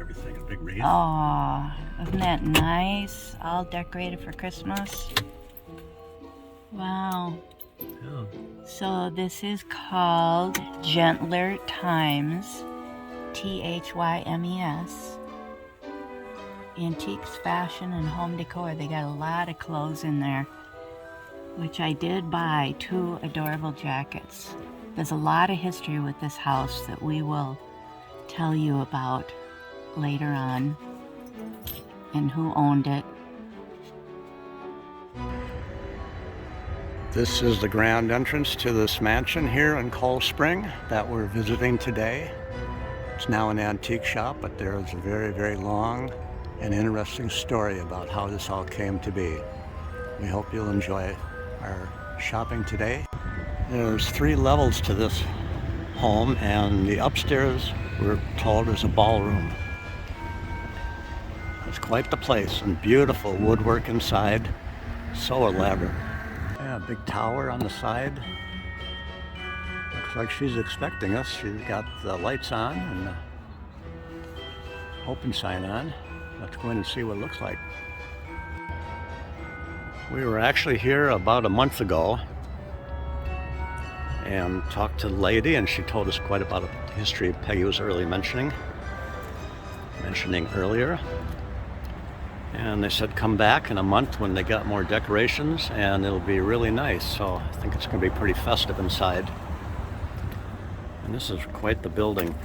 everything, a big wreath. Oh, isn't that nice? All decorated for Christmas. Wow. Yeah. So this is called Gentler Thymes, Thymes. Antiques, fashion, and home decor. They got a lot of clothes in there, which I did buy 2 adorable jackets. There's a lot of history with this house that we will tell you about later on, and who owned it. This is the grand entrance to this mansion here in Cold Spring that we're visiting today. It's now an antique shop, but there is a very, very long and interesting story about how this all came to be. We hope you'll enjoy our shopping today. There's 3 levels to this home, and the upstairs, we're told, is a ballroom. It's quite the place, and beautiful woodwork inside, so elaborate. Yeah, big tower on the side. Looks like she's expecting us. She's got the lights on and the open sign on. Let's go in and see what it looks like. We were actually here about a month ago and talked to the lady, and she told us quite about the history Peggy was mentioning earlier. And they said come back in a month when they got more decorations and it'll be really nice. So I think it's going to be pretty festive inside. And this is quite the building.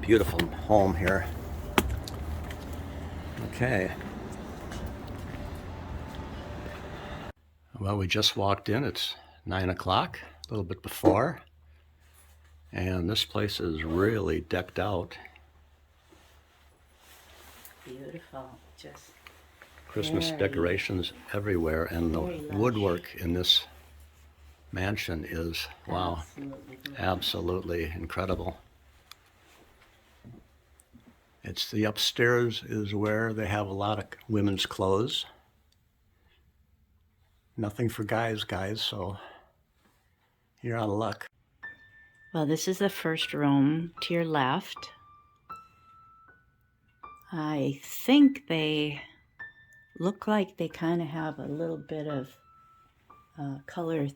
Beautiful home here. Okay. Well, we just walked in. It's 9 o'clock, a little bit before. And this place is really decked out. Beautiful. Just Christmas decorations everywhere, and the woodwork in this mansion is, wow, absolutely incredible. It's the upstairs is where they have a lot of women's clothes. Nothing for guys, so you're out of luck. Well, this is the first room to your left. I think they look like they kind of have a little bit of color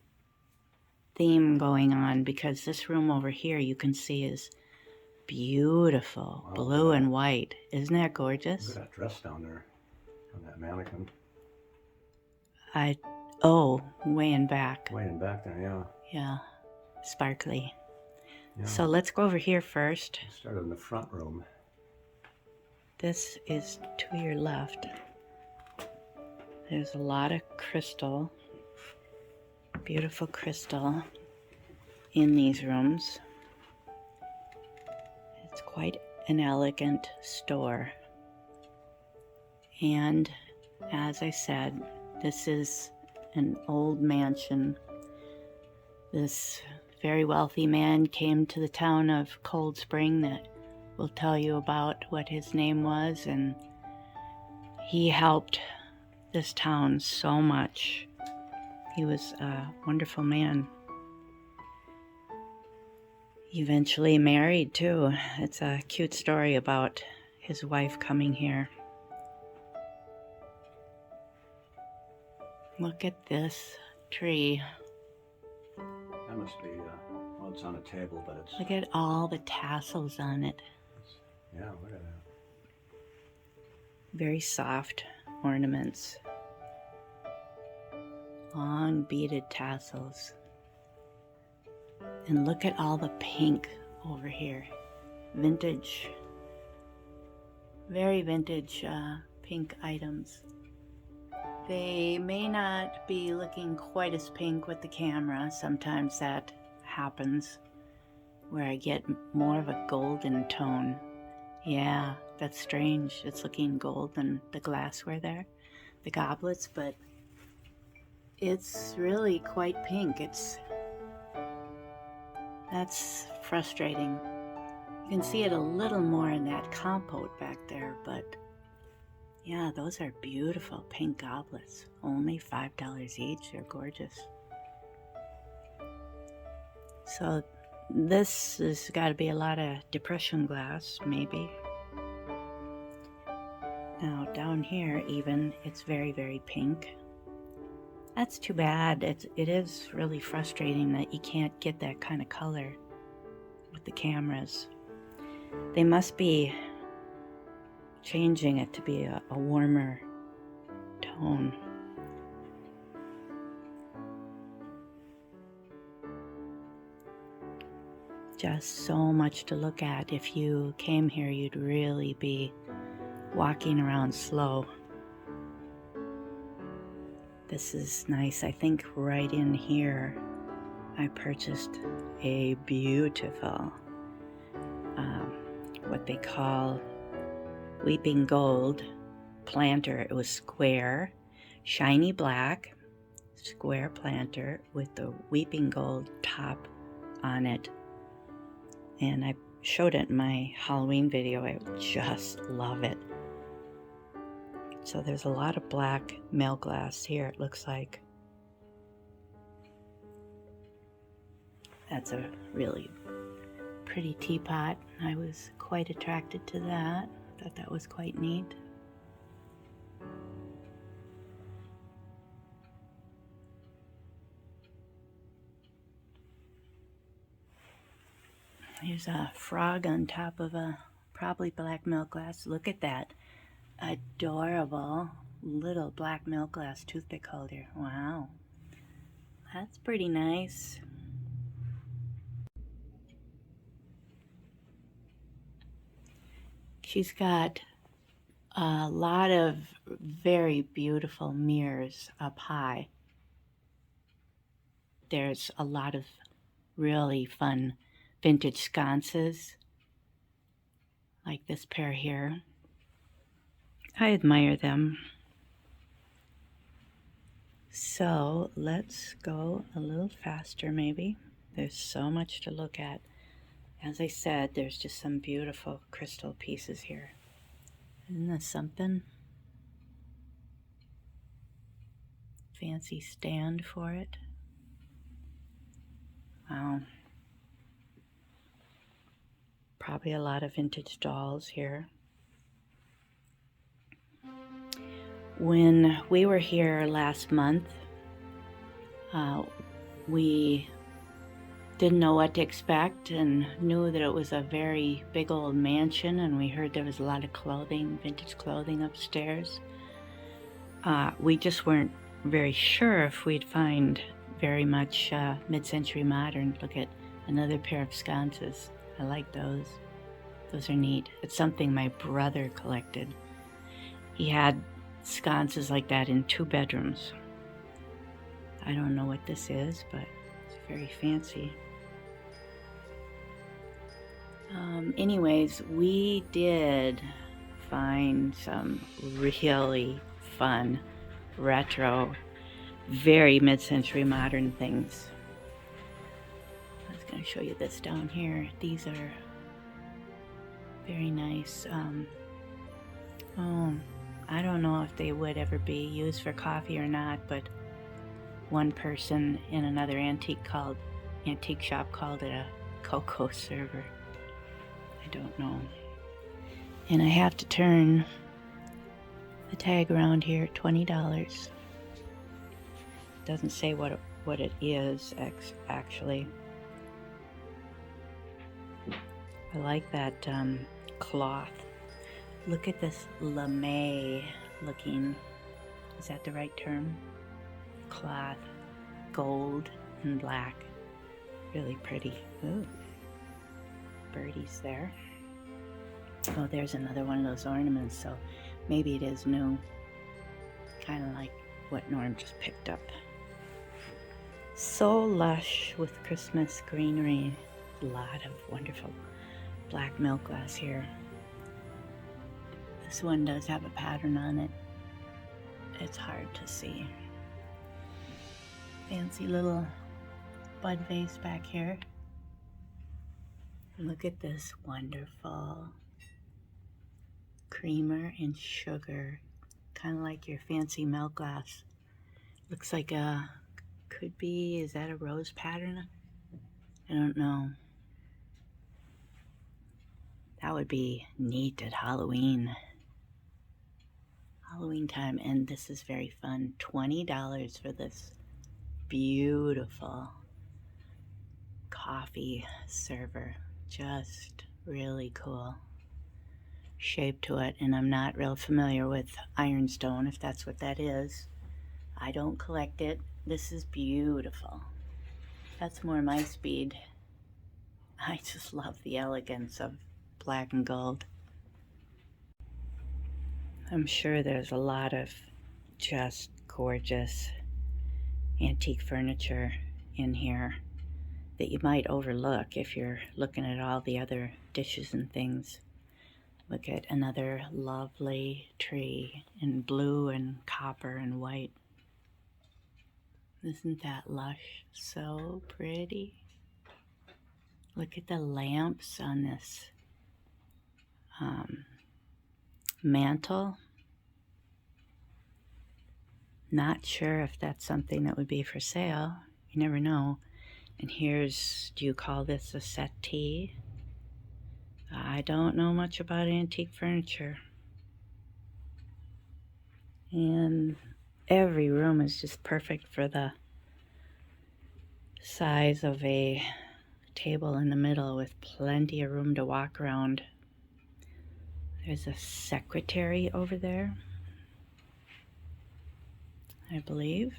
theme going on, because this room over here you can see is beautiful. Wow, blue and white. Isn't that gorgeous? Look at that dress down there on that mannequin. Way in back. Way in back there, yeah. Yeah, sparkly. Yeah. So let's go over here first. We started in the front room. This is to your left. There's a lot of crystal, beautiful crystal in these rooms. It's quite an elegant store. And as I said, this is an old mansion. This very wealthy man came to the town of Cold Spring that we'll tell you about what his name was, and he helped this town so much. He was a wonderful man. He eventually married too. It's a cute story about his wife coming here. Look at this tree. That must be, well, it's on a table, but it's... Look at all the tassels on it. Yeah, look at that. Very soft ornaments. Long beaded tassels. And look at all the pink over here. Vintage. Very vintage pink items. They may not be looking quite as pink with the camera. Sometimes that happens, where I get more of a golden tone. Yeah, that's strange. It's looking golden, the glassware there, the goblets, but it's really quite pink. That's frustrating. You can see it a little more in that compote back there, but yeah, those are beautiful pink goblets. Only $5 each. They're gorgeous. So this has got to be a lot of depression glass, maybe. Now down here even, it's very, very pink. That's too bad. It is really frustrating that you can't get that kind of color with the cameras. They must be changing it to be a warmer tone. Just so much to look at. If you came here, you'd really be walking around slow. This is nice. I think right in here I purchased a beautiful what they call weeping gold planter. It was square, shiny black, square planter with the weeping gold top on it. And I showed it in my Halloween video. I just love it. So there's a lot of black melt glass here, it looks like. That's a really pretty teapot. I was quite attracted to that. Thought that was quite neat. Here's a frog on top of a probably black milk glass. Look at that adorable little black milk glass toothpick holder. Wow, that's pretty nice. She's got a lot of very beautiful mirrors up high. There's a lot of really fun vintage sconces, like this pair here. I admire them. So let's go a little faster maybe. There's so much to look at. As I said, there's just some beautiful crystal pieces here. Isn't this something? Fancy stand for it. Wow. Probably a lot of vintage dolls here. When we were here last month, we didn't know what to expect and knew that it was a very big old mansion, and we heard there was a lot of clothing, vintage clothing upstairs. We just weren't very sure if we'd find very much mid-century modern. Look at another pair of sconces. I like those. Those are neat. It's something my brother collected. He had sconces like that in 2 bedrooms. I don't know what this is, but it's very fancy. Anyways, we did find some really fun, retro, very mid-century modern things. I was going to show you this down here. These are very nice. I don't know if they would ever be used for coffee or not, but one person in another antique shop called it a cocoa server. I don't know. And I have to turn the tag around here at $20. Doesn't say what it is actually. I like that cloth. Look at this lame looking, is that the right term? Cloth, gold and black. Really pretty. Ooh, birdies there. Oh, there's another one of those ornaments, so maybe it is new. Kind of like what Norm just picked up. So lush with Christmas greenery. A lot of wonderful black milk glass here. This one does have a pattern on it. It's hard to see. Fancy little bud vase back here. Look at this wonderful creamer and sugar, kind of like your fancy milk glass. Looks like could be, is that a rose pattern? I don't know. That would be neat at Halloween. Halloween time, and this is very fun. $20 for this beautiful coffee server. Just really cool shape to it, and I'm not real familiar with ironstone, if that's what that is. I don't collect it. This is beautiful. That's more my speed. I just love the elegance of black and gold. I'm sure there's a lot of just gorgeous antique furniture in here that you might overlook if you're looking at all the other dishes and things. Look at another lovely tree in blue and copper and white. Isn't that lush? So pretty. Look at the lamps on this mantle. Not sure if that's something that would be for sale. You never know. And here's, do you call this a settee? I don't know much about antique furniture. And every room is just perfect for the size of a table in the middle with plenty of room to walk around. There's a secretary over there, I believe.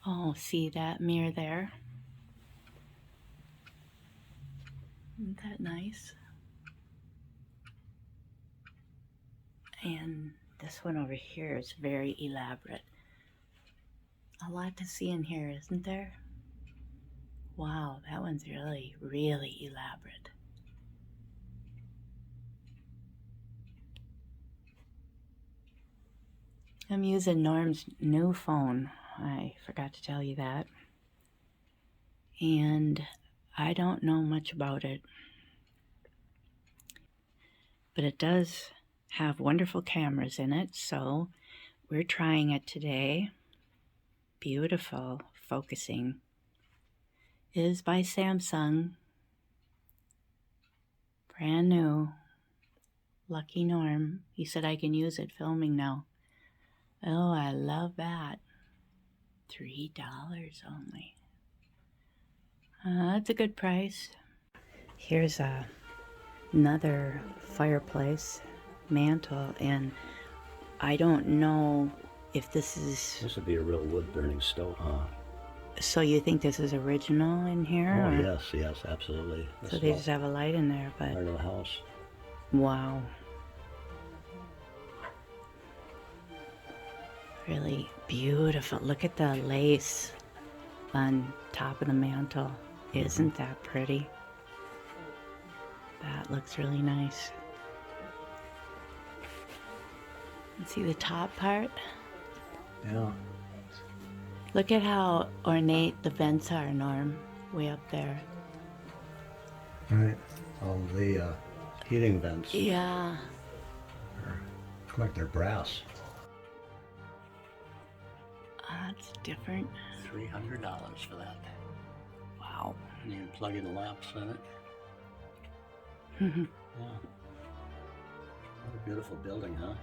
Oh, see that mirror there? Isn't that nice? And this one over here is very elaborate. A lot to see in here, isn't there? Wow, that one's really, really elaborate. I'm using Norm's new phone. I forgot to tell you that. And I don't know much about it. But it does have wonderful cameras in it, so we're trying it today. Beautiful focusing. It is by Samsung. Brand new. Lucky Norm. He said I can use it filming now. Oh, I love that. $3 only. That's a good price. Here's another fireplace mantle, and I don't know if this is... This would be a real wood-burning stove, huh? So you think this is original in here? Oh, or? yes, absolutely. So they just have a light in there, but... Part of the house. Wow. Really beautiful. Look at the lace on top of the mantle. Isn't that pretty? That looks really nice. See the top part? Yeah. Look at how ornate the vents are, Norm. Way up there. Right. All the heating vents. Yeah. Look like they're brass. That's different. $300 for that. Wow. And you can plug in the lamps in it. Yeah. What a beautiful building, huh?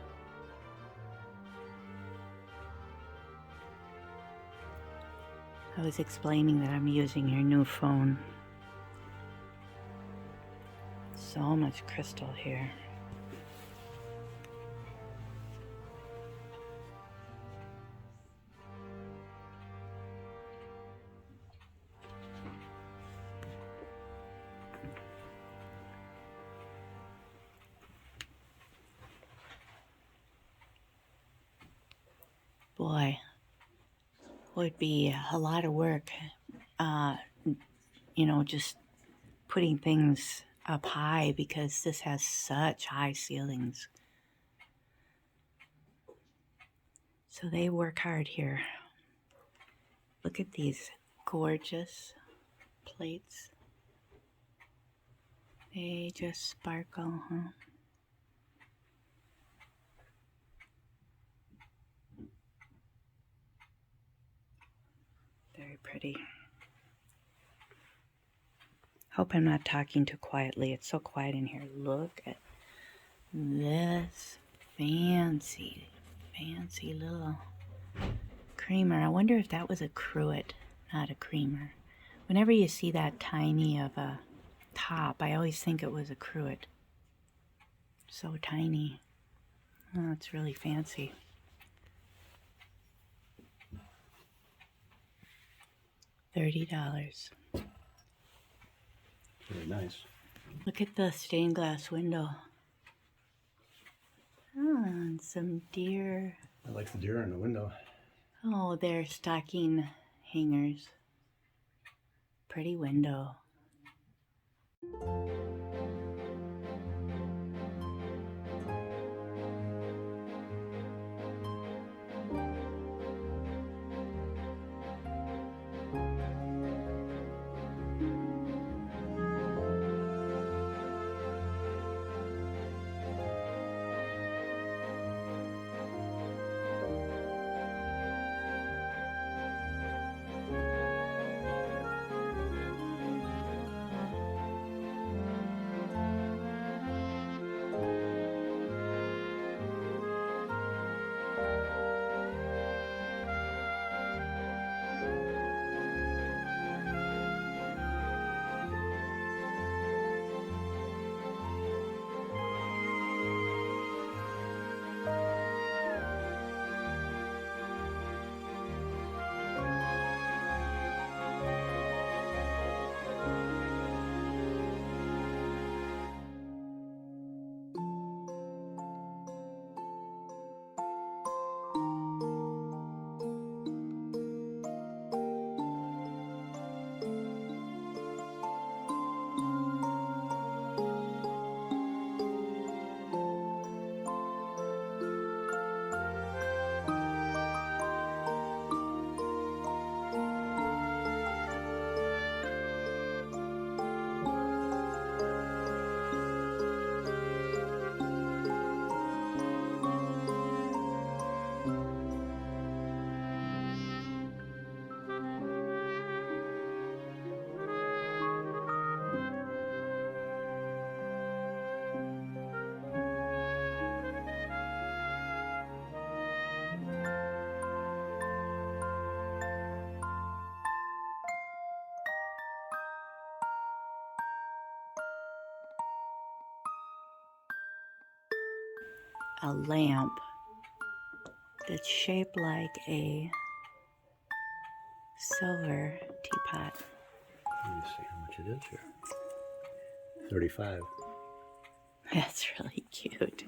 I was explaining that I'm using your new phone. So much crystal here. Boy, would be a lot of work, just putting things up high because this has such high ceilings. So they work hard here. Look at these gorgeous plates. They just sparkle, huh? Very pretty. Hope I'm not talking too quietly. It's so quiet in here. Look at this fancy little creamer. I wonder if that was a cruet, not a creamer. Whenever you see that tiny of a top, I always think it was a cruet. So tiny. Oh, it's really fancy. $30. Very nice. Look at the stained glass window. Oh, and some deer. I like the deer in the window. Oh, they're stocking hangers. Pretty window. A lamp that's shaped like a silver teapot. Let me see how much it is here. 35. That's really cute.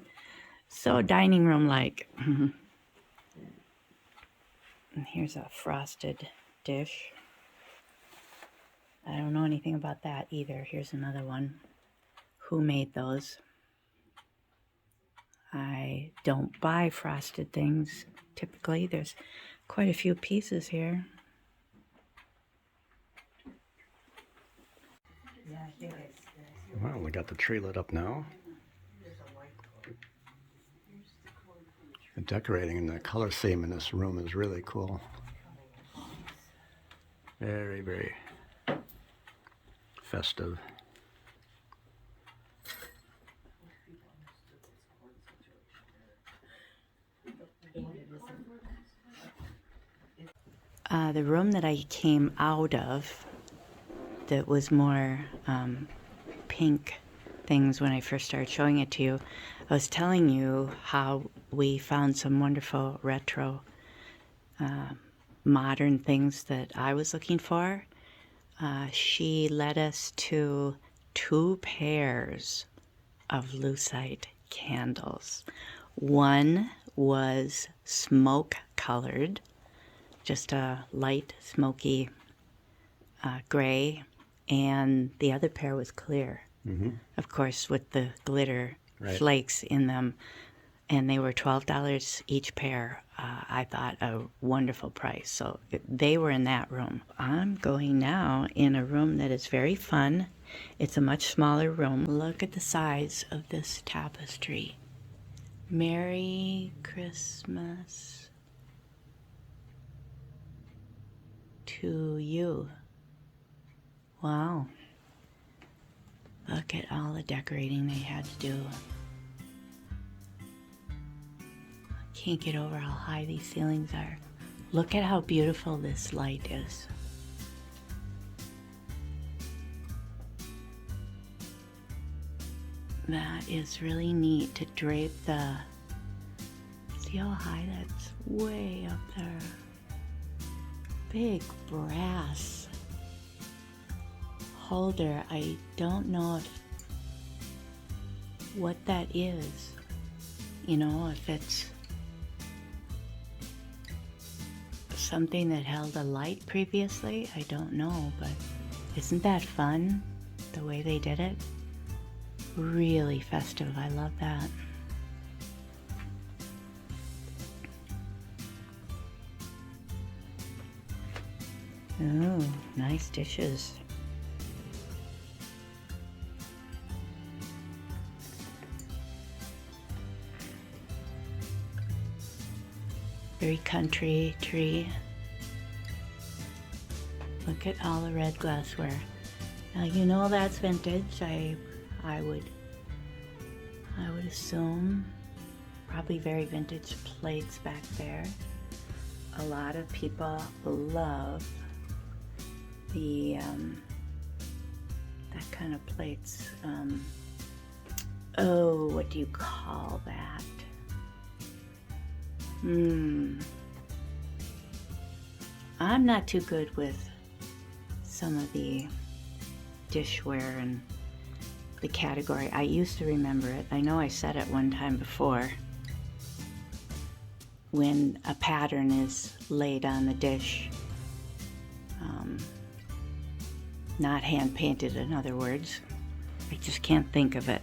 So dining room like. And here's a frosted dish. I don't know anything about that either. Here's another one. Who made those? I don't buy frosted things typically. There's quite a few pieces here. Well, we got the tree lit up now. The decorating and the color theme in this room is really cool. Very, very festive. The room that I came out of that was more pink things when I first started showing it to you, I was telling you how we found some wonderful retro modern things that I was looking for. She led us to 2 pairs of lucite candles. One was smoke colored, just a light smoky gray, and the other pair was clear, of course, with the glitter flakes in them, and they were $12 each pair. I thought a wonderful price. So they were in that room. I'm going now in a room that is very fun. It's a much smaller room. Look at the size of this tapestry. Merry Christmas to you. Wow. Look at all the decorating they had to do. Can't get over how high these ceilings are. Look at how beautiful this light is. That is really neat to drape the, see how high that's way up there. Big brass holder. I don't know what that is. You know, if it's something that held a light previously, I don't know, but isn't that fun the way they did it? Really festive. I love that. Oh, nice dishes. Very country tree. Look at all the red glassware. Now you know that's vintage. I would assume probably very vintage plates back there. A lot of people love the that kind of plates. Oh, what do you call that? I'm not too good with some of the dishware and the category. I used to remember it. I know I said it one time before. When a pattern is laid on the dish, not hand painted, in other words. I just can't think of it.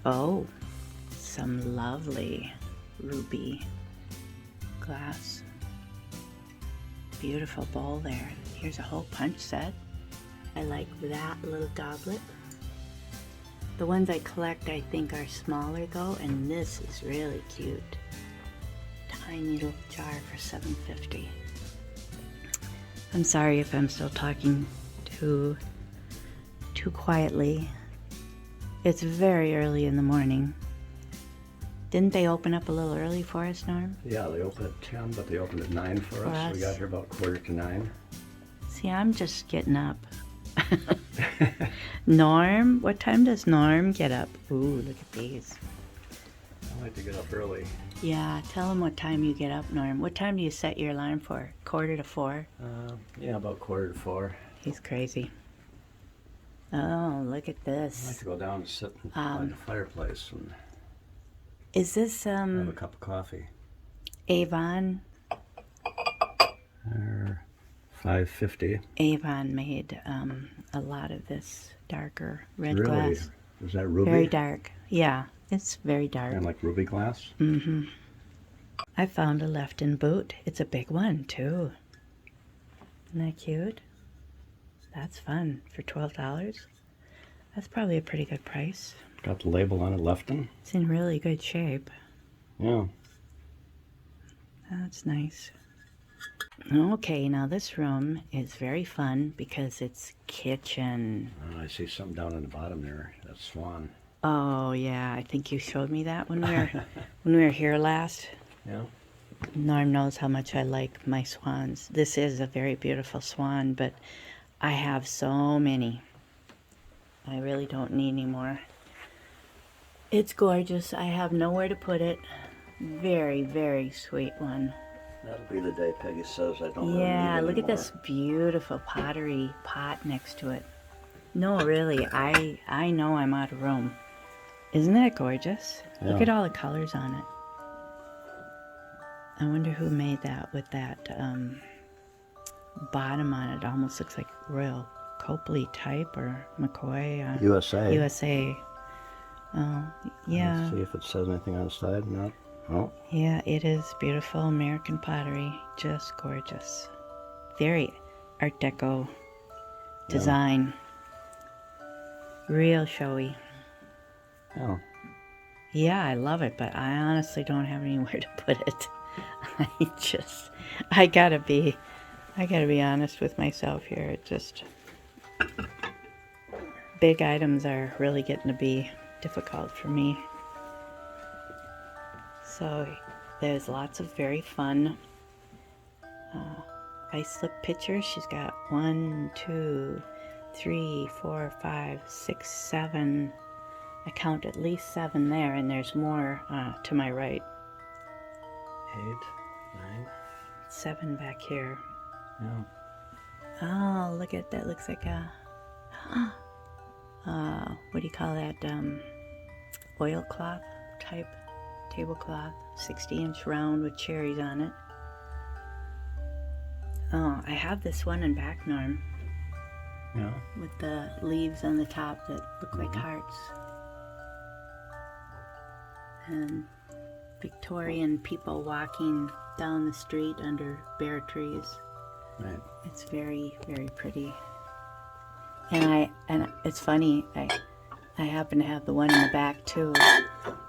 Oh, some lovely ruby glass. Beautiful bowl there. Here's a whole punch set. I like that little goblet. The ones I collect I think are smaller though, and this is really cute. Tiny little jar for $7.50. I'm sorry if I'm still talking too quietly. It's very early in the morning. Didn't they open up a little early for us, Norm? Yeah, they opened at 10, but they opened at 9 for us. We got here about 8:45. See, I'm just getting up. Norm, what time does Norm get up? Ooh, look at these. I like to get up early. Yeah, tell him what time you get up, Norm. What time do you set your alarm for? 3:45? Yeah, about 3:45. He's crazy. Oh, look at this. I like to go down and sit by the fireplace and is this have a cup of coffee. Avon? $5.50. Avon made a lot of this darker red Really? glass. Is that ruby? Very dark. Yeah, it's very dark. Kind of like ruby glass? Mm-hmm. I found a Lefton boot. It's a big one, too. Isn't that cute? That's fun. For $12. That's probably a pretty good price. Got the label on it, Lefton. It's in really good shape. Yeah. That's nice. Okay, now this room is very fun because it's kitchen. Oh, I see something down in the bottom there. That's swan. Oh yeah, I think you showed me that when we were here last. Yeah. Norm knows how much I like my swans. This is a very beautiful swan, but I have so many. I really don't need any more. It's gorgeous. I have nowhere to put it. Very, very sweet one. That'll be the day Peggy says I don't really Yeah, need look at anymore. this beautiful pottery pot next to it. No, really, I know I'm out of room. Isn't that gorgeous? Yeah. Look at all the colors on it. I wonder who made that with that bottom on it. Almost looks like Royal Copley type or McCoy. USA. USA. Oh, yeah. Let's see if it says anything on the side. No. Oh. Yeah, it is beautiful American pottery. Just gorgeous. Very Art Deco design. Real showy. Oh. Yeah, I love it, but I honestly don't have anywhere to put it. I gotta be honest with myself here. It just, big items are really getting to be difficult for me. So there's lots of very fun ice slip pictures. She's got 1, 2, 3, 4, 5, 6, 7. I count at least 7 there, and there's more to my right. 8, 9. 7 back here. Yeah. Oh, look at that. Looks like a, what do you call that? Oilcloth type tablecloth. 60-inch round with cherries on it. Oh, I have this one in back, Norm. Yeah. With the leaves on the top that look like hearts. And Victorian people walking down the street under bare trees. Right. It's very, very pretty. And it's funny, I happen to have the one in the back too.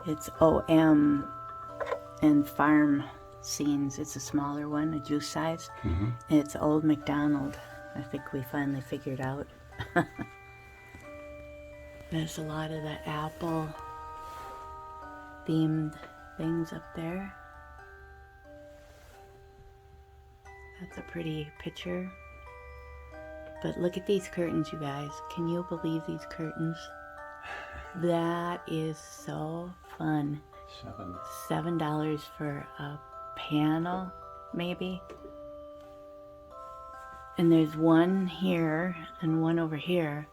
It's OM and farm scenes. It's a smaller one, a juice size. Mm-hmm. It's Old MacDonald. I think we finally figured out. There's a lot of the apple themed things up there. That's a pretty picture. But look at these curtains, you guys. Can you believe these curtains? That is so fun. $7 for a panel, maybe. And there's one here and one over here.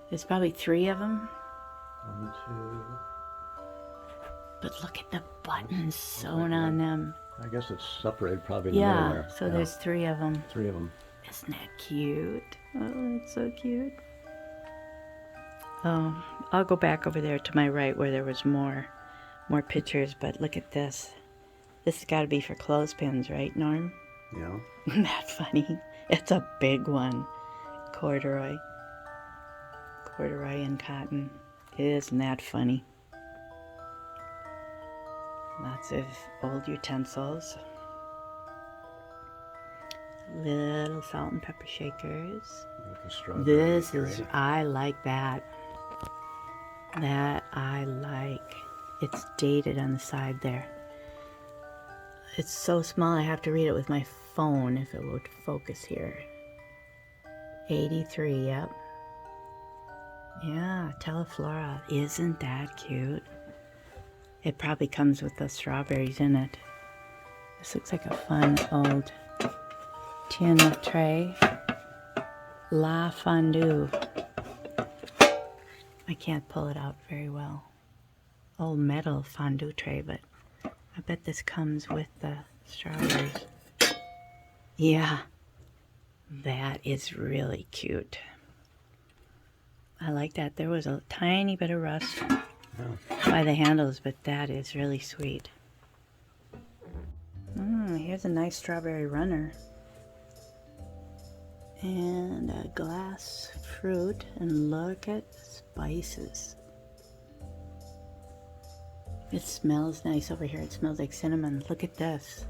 There's probably 3 of them. 1, 2. But look at the buttons sewn on them. I guess it's separated probably in the middle there. So there's 3 of them. 3 of them. Isn't that cute? Oh, it's so cute. Oh, I'll go back over there to my right where there was more pictures, but look at this. This has got to be for clothespins, right, Norm? Yeah. Isn't that funny? It's a big one. Corduroy and cotton. Isn't that funny? Lots of old utensils. Little salt and pepper shakers. This is, I like that. That I like. It's dated on the side there. It's so small I have to read it with my phone if it would focus here. 83, yep. Yeah, Teleflora. Isn't that cute? It probably comes with the strawberries in it. This looks like a fun old tin tray. La Fondue. I can't pull it out very well. Old metal fondue tray, but I bet this comes with the strawberries. Yeah, that is really cute. I like that. There was a tiny bit of rust by the handles, but that is really sweet. Here's a nice strawberry runner. And a glass fruit, and look at spices. It smells nice over here. It smells like cinnamon. Look at this.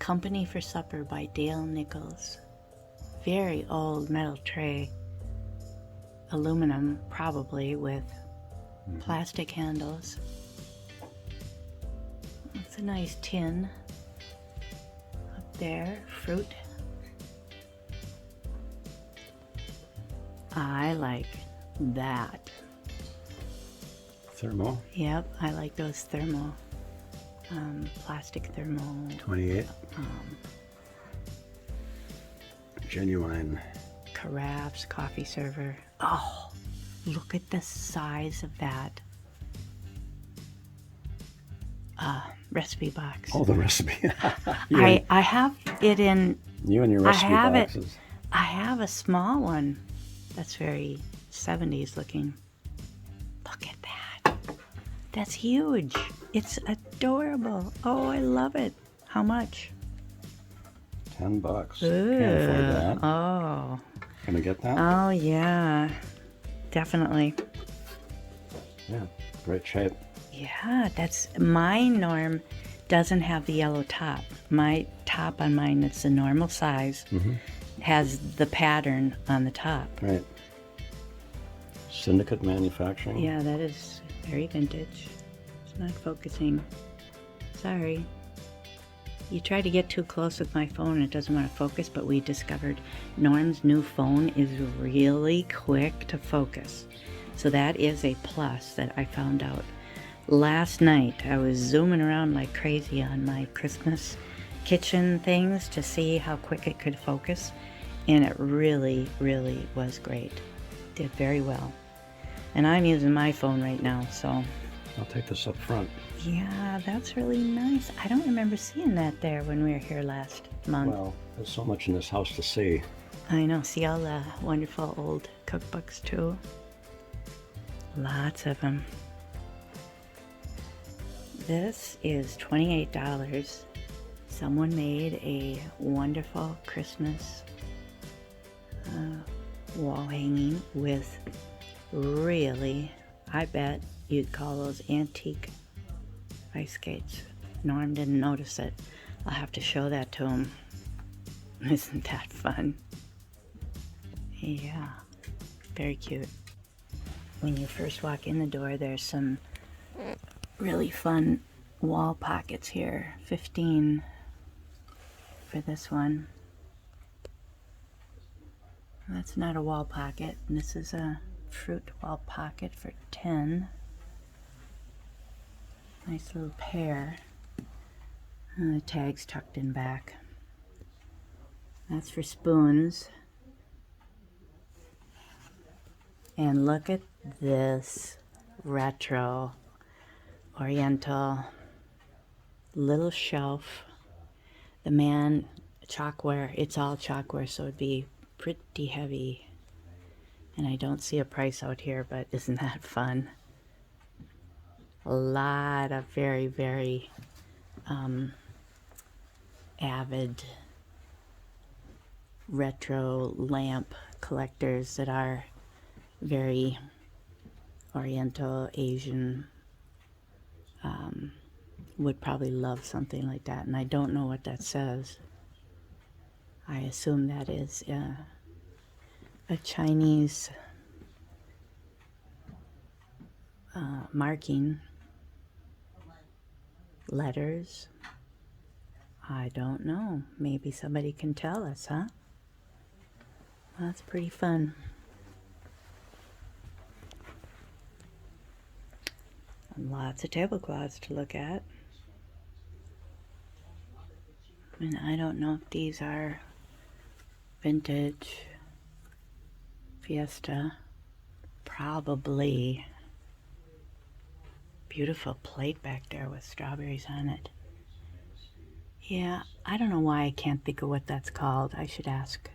Company for Supper by Dale Nichols. Very old metal tray. Aluminum, probably, with plastic handles. It's a nice tin. Up there, fruit. I like that. Thermal. Yep, I like those thermal, plastic thermal. 28. Genuine. Carafes, coffee server. Oh, look at the size of that. Recipe box. Oh, the recipe. I have it in. You and your recipe boxes. I have a small one. That's very 70s looking. Look at that. That's huge. It's adorable. Oh, I love it. How much? $10. Ooh. Can't afford that. Oh. Can we get that? Oh, yeah. Definitely. Yeah, great shape. Yeah, that's mine, Norm, doesn't have the yellow top. My top on mine, that's the normal size, has the pattern on the top. Right. Syndicate Manufacturing? Yeah, that is very vintage. It's not focusing. Sorry. You try to get too close with my phone, it doesn't want to focus, but we discovered Norm's new phone is really quick to focus. So that is a plus that I found out. Last night, I was zooming around like crazy on my Christmas kitchen things to see how quick it could focus, and it really, really was great. Did very well. And I'm using my phone right now, so. I'll take this up front. Yeah, that's really nice. I don't remember seeing that there when we were here last month. Well, there's so much in this house to see. I know, see all the wonderful old cookbooks too. Lots of them. This is $28. Someone made a wonderful Christmas wall hanging with really, I bet you'd call those antique ice skates. Norm didn't notice it. I'll have to show that to him. Isn't that fun? Yeah, very cute. When you first walk in the door, there's some really fun wall pockets here. 15 for this one. That's not a wall pocket. This is a fruit wall pocket for 10. Nice little pair. And the tag's tucked in back. That's for spoons. And look at this retro oriental little shelf. The man, chalkware, it's all chalkware, so it'd be pretty heavy. And I don't see a price out here, but isn't that fun? A lot of very, very avid retro lamp collectors that are very oriental, Asian, would probably love something like that. And I don't know what that says. I assume that is a Chinese marking. Letters. I don't know. Maybe somebody can tell us, huh? Well, that's pretty fun. And lots of tablecloths to look at. And I don't know if these are vintage Fiesta. Probably. Beautiful plate back there with strawberries on it. Yeah, I don't know why I can't think of what that's called. I should ask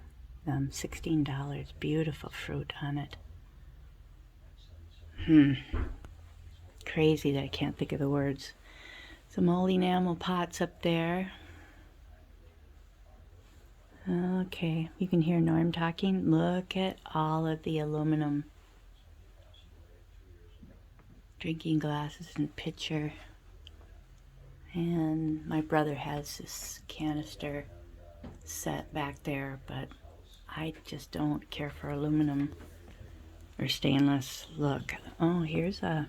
them. $16. Beautiful fruit on it. Crazy that I can't think of the words. Some old enamel pots up there. Okay, you can hear Norm talking. Look at all of the aluminum drinking glasses and pitcher. And my brother has this canister set back there, but I just don't care for aluminum or stainless. Look, oh, here's a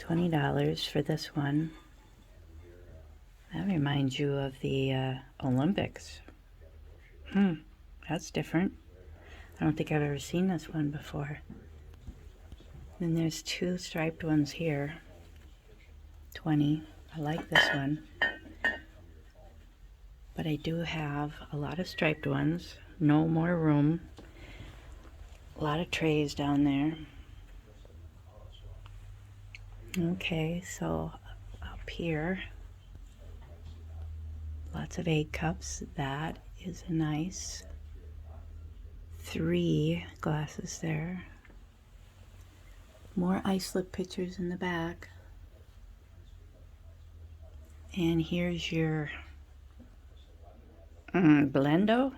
$20 for this one. That reminds you of the Olympics. That's different. I don't think I've ever seen this one before. Then there's two striped ones here. 20. I like this one. But I do have a lot of striped ones. No more room. A lot of trays down there. Okay, so up here, lots of egg cups. That is nice. 3 glasses there. More ice-lip pitchers in the back. And here's your Blendo?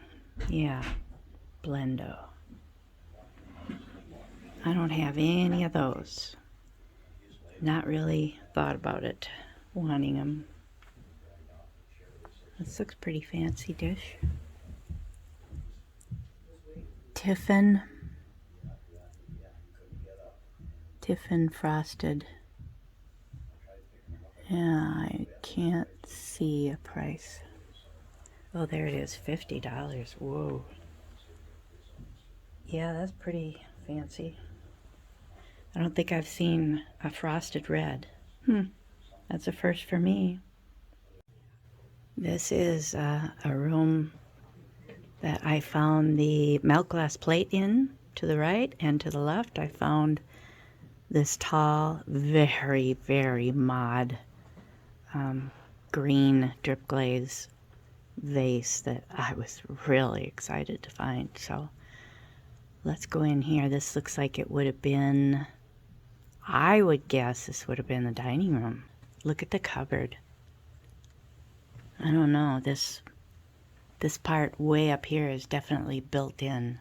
Yeah, Blendo. I don't have any of those. Not really thought about it, wanting them. This looks pretty fancy dish. Tiffin. Tiffin frosted. Yeah, I can't see a price. Oh, there it is, $50. Whoa. Yeah, that's pretty fancy. I don't think I've seen a frosted red. That's a first for me. This is a room that I found the milk glass plate in to the right, and to the left I found this tall, very, very mod green drip glaze vase that I was really excited to find. So let's go in here. This looks like it would have been, I would guess this would have been the dining room. Look at the cupboard. I don't know, this part way up here is definitely built in.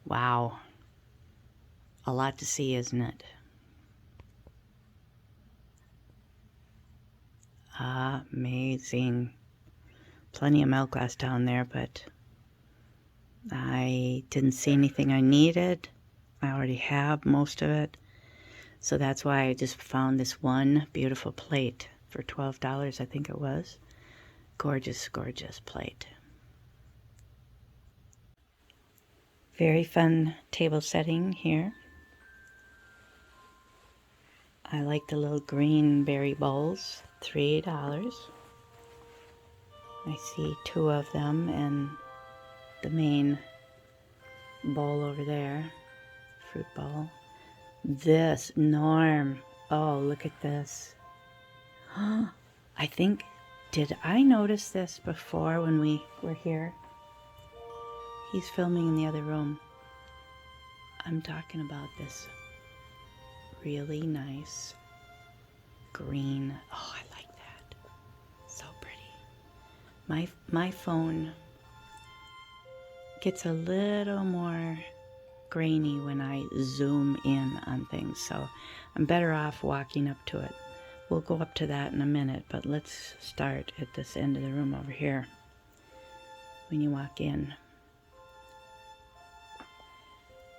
Wow. A lot to see, isn't it? Amazing. Plenty of milk glass down there, but I didn't see anything I needed. I already have most of it. So that's why I just found this one beautiful plate for $12, I think it was. Gorgeous, gorgeous plate. Very fun table setting here. I like the little green berry bowls, $3. I see 2 of them and the main bowl over there, fruit bowl. This, Norm, oh, look at this. I think, did I notice this before when we were here? He's filming in the other room. I'm talking about this really nice green. Oh, I like that. So pretty. My phone gets a little more grainy when I zoom in on things, so I'm better off walking up to it. We'll go up to that in a minute, but let's start at this end of the room over here. When you walk in,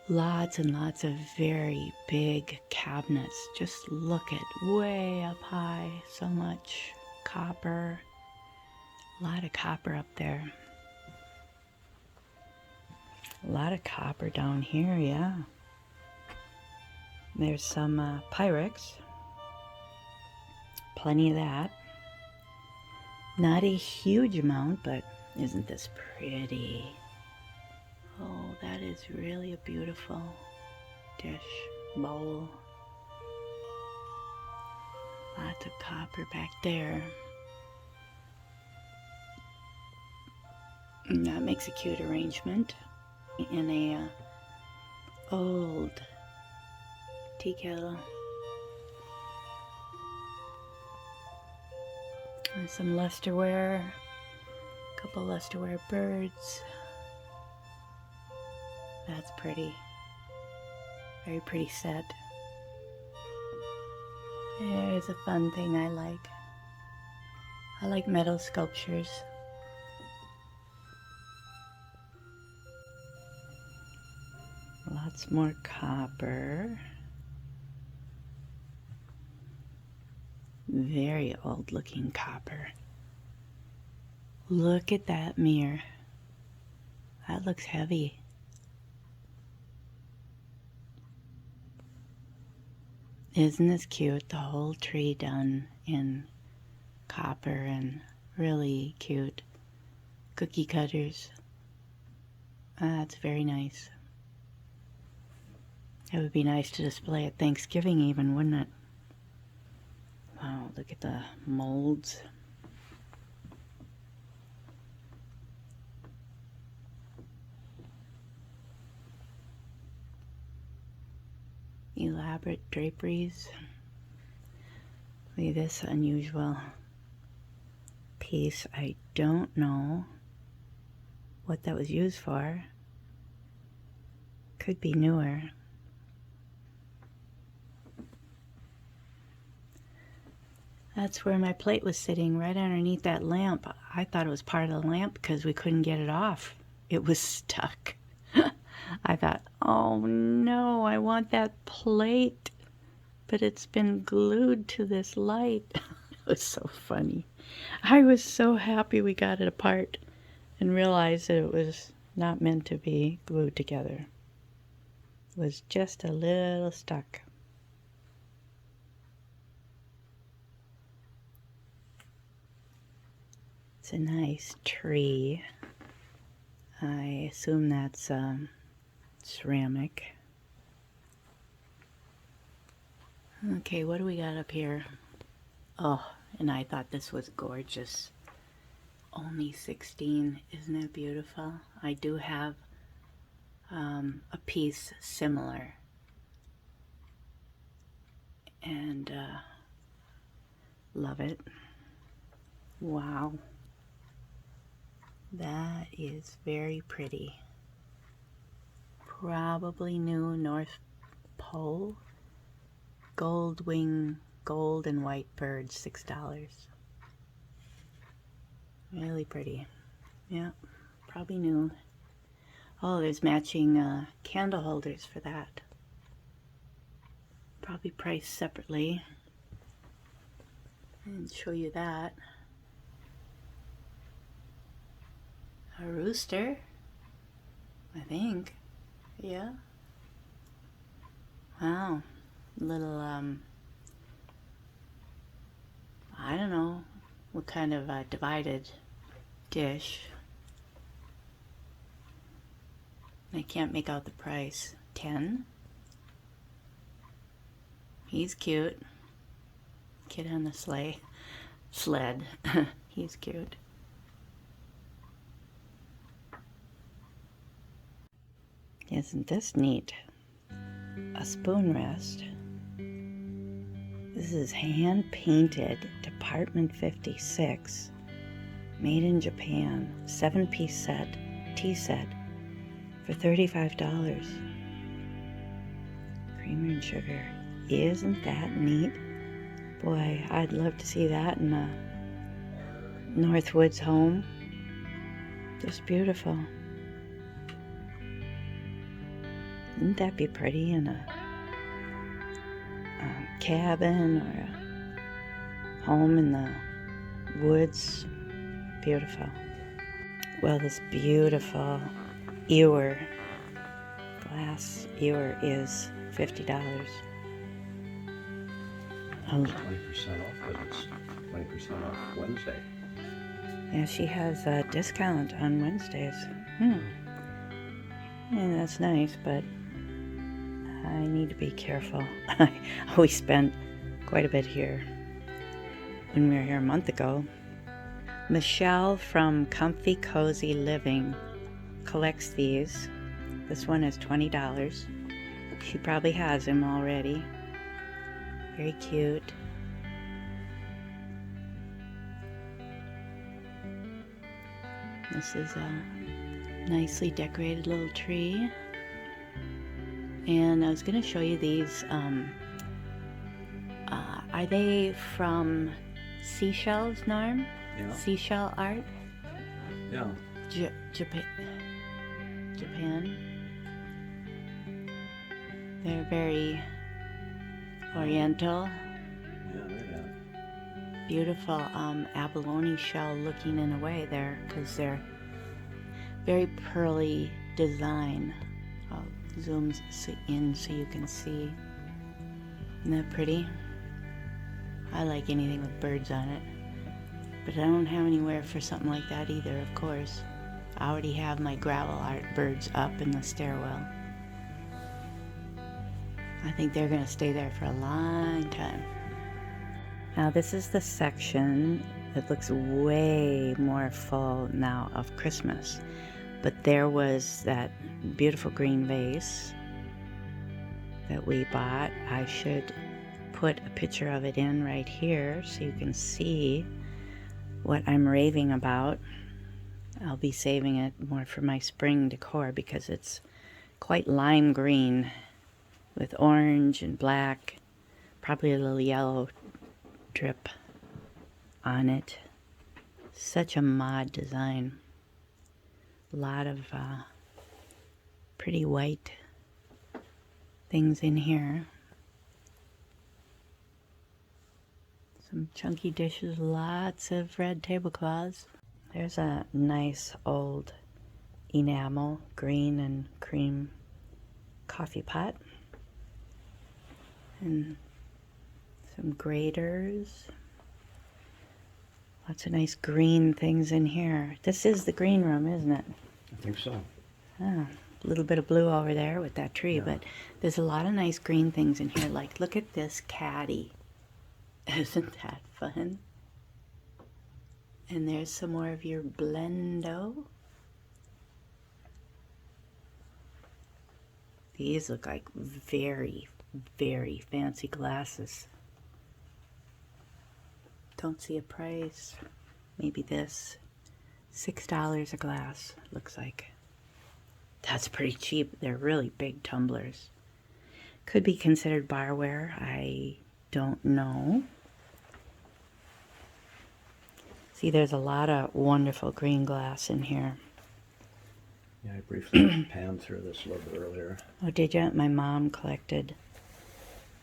lots and lots of very big cabinets. Just look at way up high, so much copper, a lot of copper up there. A lot of copper down here, yeah. There's some Pyrex. Plenty of that. Not a huge amount, but isn't this pretty? Oh, that is really a beautiful dish, bowl. Lots of copper back there. And that makes a cute arrangement in a old tea kettle. And some lusterware, a couple lusterware birds. That's pretty. Very pretty set. There's a fun thing I like. I like metal sculptures. Lots more copper. Very old looking copper. Look at that mirror. That looks heavy. Isn't this cute? The whole tree done in copper and really cute cookie cutters. That's very nice. It would be nice to display at Thanksgiving even, wouldn't it? Wow, look at the molds. Elaborate draperies. Look at this unusual piece. I don't know what that was used for. Could be newer. That's where my plate was sitting, right underneath that lamp. I thought it was part of the lamp because we couldn't get it off. It was stuck. I thought, Oh no, I want that plate, but it's been glued to this light. It was so funny. I was so happy we got it apart and realized that it was not meant to be glued together. It was just a little stuck. It's a nice tree. I assume that's ceramic. Okay, what do we got up here? Oh, and I thought this was gorgeous. Only 16, isn't it beautiful? I do have a piece similar, and love it. Wow, that is very pretty. Probably new North Pole. Gold wing, gold and white bird, $6. Really pretty. Yeah, probably new. Oh, there's matching candle holders for that. Probably priced separately. And show you that. A rooster, I think. Yeah. Wow. Little, I don't know what kind of divided dish. I can't make out the price. 10. He's cute. Kid on the sled. He's cute. Isn't this neat? A spoon rest. This is hand painted, Department 56, made in Japan, 7-piece set, tea set, for $35. Creamer and sugar. Isn't that neat? Boy, I'd love to see that in a Northwoods home. Just beautiful. Wouldn't that be pretty in a cabin or a home in the woods? Beautiful. Well, this beautiful ewer, glass ewer, is $50. 20% off, but it's 20% off Wednesday. Yeah, she has a discount on Wednesdays. Yeah, that's nice, but I need to be careful. We spent quite a bit here when we were here a month ago. Michelle from Comfy Cozy Living collects these. This one is $20. She probably has them already. Very cute. This is a nicely decorated little tree. And I was going to show you these. Are they from seashells, Norm? Yeah. Seashell art? Yeah. Japan. They're very oriental. Yeah, yeah. Beautiful abalone shell looking in a way there, because they're very pearly design. I'll zoom in so you can see. Isn't that pretty? I like anything with birds on it, but I don't have anywhere for something like that either, of course. I already have my gravel art birds up in the stairwell. I think they're going to stay there for a long time. Now this is the section that looks way more full now of Christmas. But there was that beautiful green vase that we bought. I should put a picture of it in right here so you can see what I'm raving about. I'll be saving it more for my spring decor because it's quite lime green with orange and black, probably a little yellow drip on it. Such a mod design. A lot of pretty white things in here. Some chunky dishes, lots of red tablecloths. There's a nice old enamel green and cream coffee pot. And some graters. Lots of nice green things in here. This is the green room, isn't it? I think so. Ah, a little bit of blue over there with that tree, but there's a lot of nice green things in here. Like, look at this caddy. Isn't that fun? And there's some more of your Blendo. These look like very, very fancy glasses. Don't see a price. Maybe this. $6 a glass, looks like. That's pretty cheap. They're really big tumblers. Could be considered barware. I don't know. See, there's a lot of wonderful green glass in here. Yeah, I briefly panned through this a little bit earlier. Oh, did you? My mom collected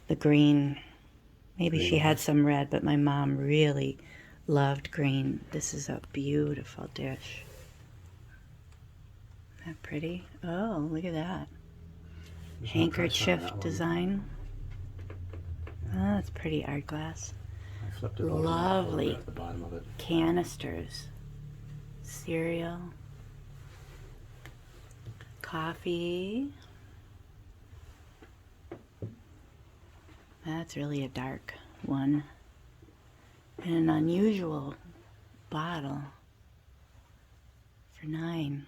the green. Maybe she had some red, but my mom really loved green. This is a beautiful dish. Isn't that pretty? Oh, look at that. There's no Handkerchief price on that one. design. Oh, that's pretty art glass. I flipped it over Lovely at the bottom of it. canisters. Cereal. Coffee. That's really a dark one. And an unusual bottle for $9.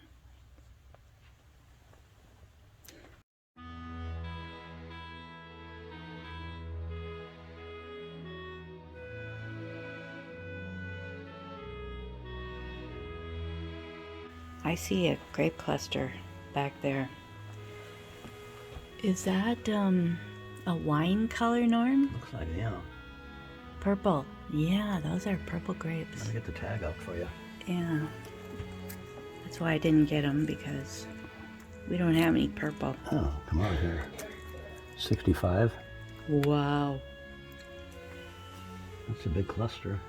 I see a grape cluster back there. Is that a wine color, Norm? Looks like, yeah. Purple. Yeah, those are purple grapes. Let me get the tag out for you. Yeah. That's why I didn't get them, because we don't have any purple. Oh, come on here. 65. Wow. That's a big cluster.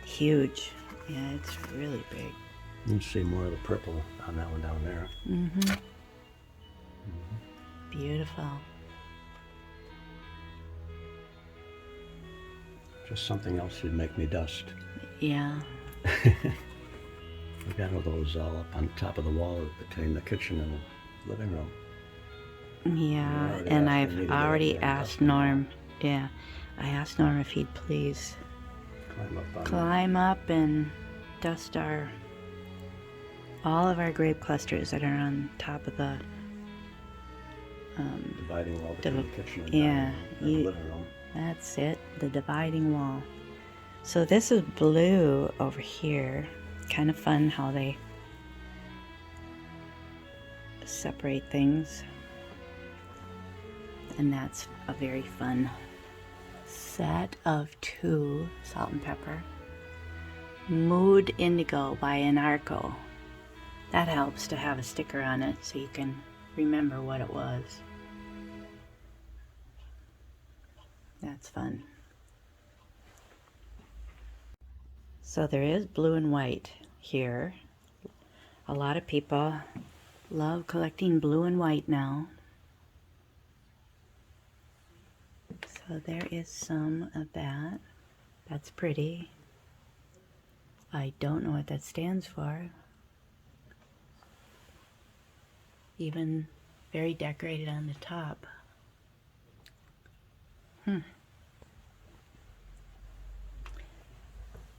Huge. Yeah, it's really big. You can see more of the purple on that one down there. Mm-hmm. Beautiful. Just something else you'd make me dust. Yeah. We got all those all up on top of the wall between the kitchen and the living room. Yeah, already and asked me to I've get up already there and asked dust them all. Norm. Yeah, I asked Norm if he'd please Climb up on climb up and dust all of our grape clusters that are on top of the the dividing wall between the kitchen and yeah, dining room, and the living room. That's it, the dividing wall. So this is blue over here. Kind of fun how they separate things. And that's a very fun set of 2 salt and pepper. Mood Indigo by Anarco. That helps to have a sticker on it so you can remember what it was. That's fun. So there is blue and white here. A lot of people love collecting blue and white now. So there is some of that. That's pretty. I don't know what that stands for. Even very decorated on the top.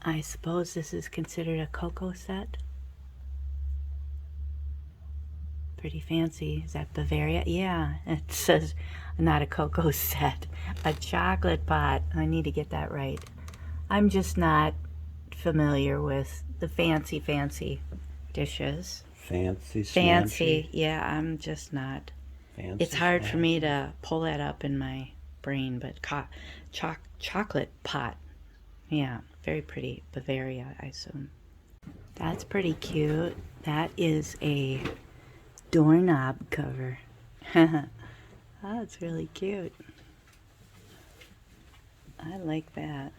I suppose this is considered a cocoa set. Pretty fancy. Is that Bavaria? Yeah, it says not a cocoa set, a chocolate pot. I need to get that right. I'm just not familiar with the fancy dishes. Fancy, Fancy, yeah, I'm just not. fancy. It's hard for me to pull that up in my brain, but chocolate pot. Yeah, very pretty. Bavaria, I assume. That's pretty cute. That is a doorknob cover. Oh, it's really cute. I like that.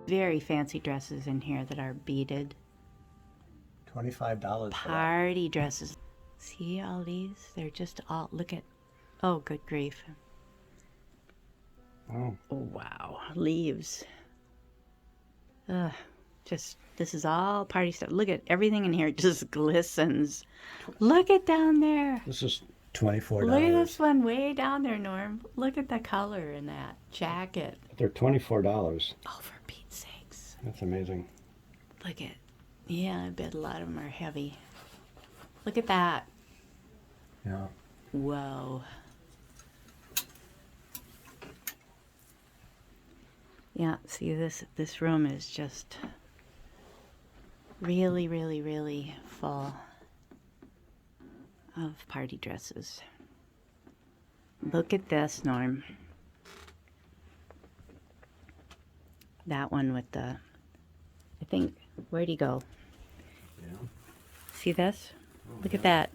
Very fancy dresses in here that are beaded. $25 for that. Party dresses. See all these? They're just all, look at, oh, good grief. Oh, Oh, wow. Leaves. Ugh. Just, this is all party stuff. Look at everything in here just glistens. Look at down there. this is $24. Look at this one way down there, Norm. Look at the color in that jacket. They're $24. Oh, for Pete's sakes. That's amazing. Look at, yeah, I bet a lot of them are heavy. Look at that. Yeah. Whoa. Yeah, see this room is just really, really, really full of party dresses. Look at this, Norm. That one with the, I think, where'd he go? Yeah. See this? Look at that.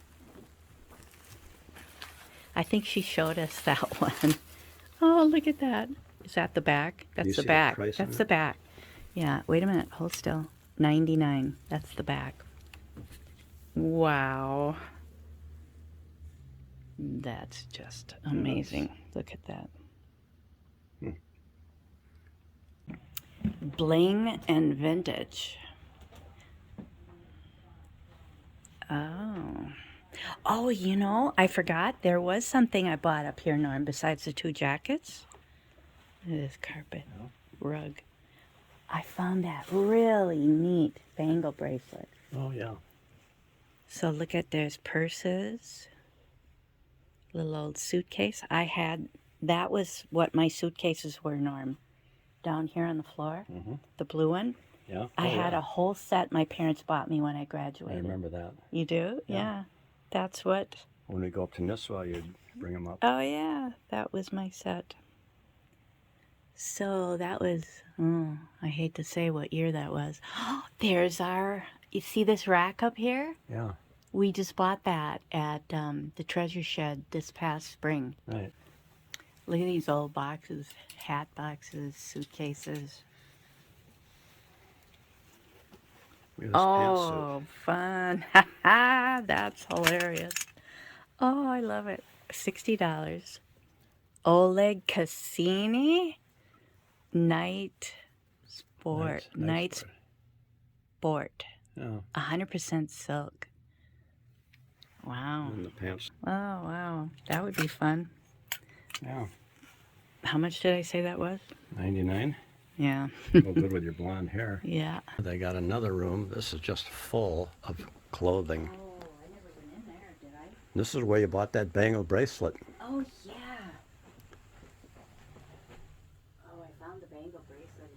I think she showed us that one. Oh, look at that. Is that the back? you That's the see the back. price on That's it? the back. Yeah, wait a minute. Hold still. $99. That's the back. Wow. That's just amazing. Look at that. Bling and vintage. Oh. Oh, you know, I forgot. There was something I bought up here, Norm, besides the two jackets. Look at this carpet rug. I found that really neat bangle bracelet. Oh, yeah. So look at, there's purses, little old suitcase. That was what my suitcases were, Norm. Down here on the floor, the blue one. Yeah. I had a whole set my parents bought me when I I graduated. remember that. You do? Yeah. That's what. When we go up to Nisswa, you'd bring them up. Oh, yeah. That was my set. So that was, I hate to say what year that was. There's you see this rack up here? Yeah. We just bought that at the treasure shed this past spring. Right. Look at these old boxes, hat boxes, suitcases. We have this pantsuit. Oh, fun. That's hilarious. Oh, I love it. $60. Oleg Cassini Night Sport. Night Sport. Yeah. 100% silk. Wow. And the pants. Oh, wow. That would be fun. Yeah. How much did I say that was? 99. Yeah. Go good with your blonde hair. Yeah. They got another room. This is just full of clothing. Oh, I never went in there, did I? This is where you bought that bangle bracelet. Oh, yeah. Oh, I found the bangle bracelet